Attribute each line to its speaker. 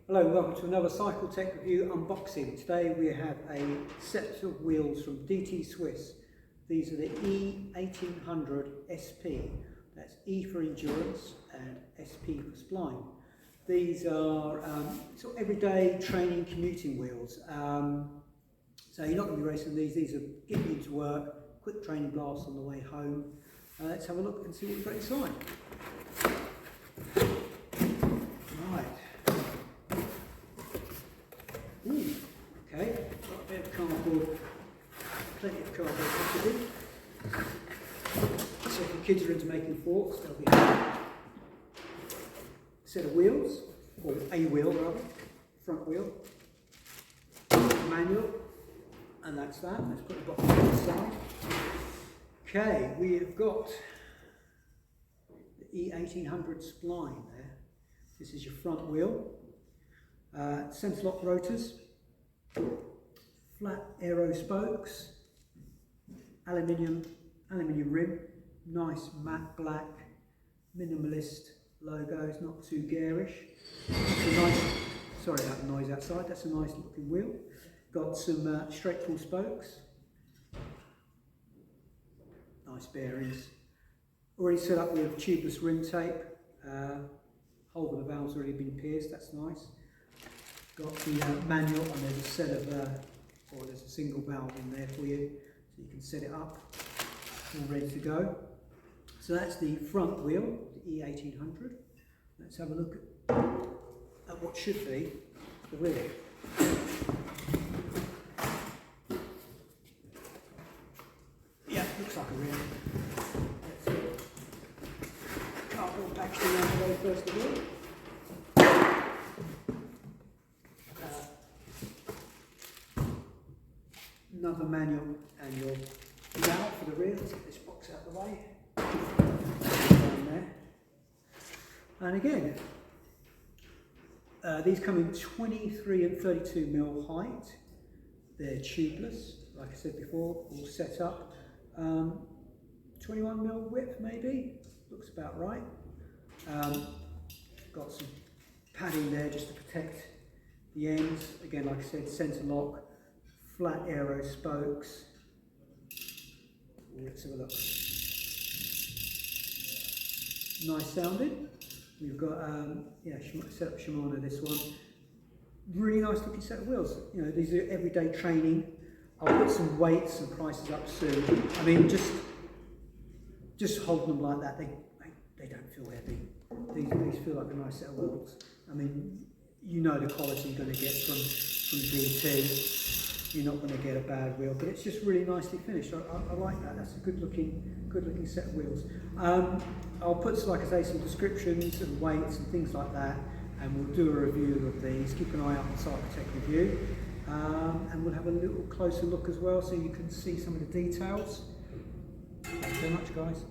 Speaker 1: Hello and welcome to another Cycle Tech Review unboxing. Today we have a set of wheels from DT Swiss. These are the E1800 SP. That's E for endurance and SP for spline. These are sort of everyday training commuting wheels. So you're not going to be racing these. These are getting you to work, quick training blast on the way home. Let's have a look and see what we've got inside. Okay, got a bit of cardboard, plenty of cardboard packaging. So if your kids are into making forks, they'll be a set of wheels, or a wheel rather, front wheel, manual, and that's that. Let's put the box on the side. Okay, we have got the E1800 Spline there. This is your front wheel. Centre lock rotors, flat aero spokes, aluminium rim, nice matte black, minimalist logo. It's not too garish. Sorry about the noise outside. That's a nice looking wheel. Got some straight pull spokes, nice bearings. Already set up with tubeless rim tape. Hole with the valve's already been pierced. That's nice. Got the manual, and there's a set of, or there's a single valve in there for you, so you can set it up, all ready to go. So that's the front wheel, the E1800. Let's have a look at what should be the rear. Yeah, looks like a rear. Let's cardboard packaging out the way first of all. Another manual and your valve for the rear. Let's get this box out of the way. Down there. And again, these come in 23 and 32mm height. They're tubeless, like I said before, all set up. 21mm width maybe, looks about right. Got some padding there just to protect the ends. Again, like I said, centre lock. Flat aero spokes. Let's have a look. Nice sounding. We've got set up Shimano, this one. Really nice looking set of wheels. You know, these are everyday training. I'll put some weights and prices up soon. I mean, just holding them like that, they don't feel heavy. These feel like a nice set of wheels. I mean, you know the quality you're going to get from DT. You're not going to get a bad wheel, but it's just really nicely finished. I like that. That's a good looking set of wheels. I'll put, like I say, some descriptions and weights and things like that, and we'll do a review of these. Keep an eye out on Cycle Tech Review, and we'll have a little closer look as well, so you can see some of the details. Thanks so much, guys.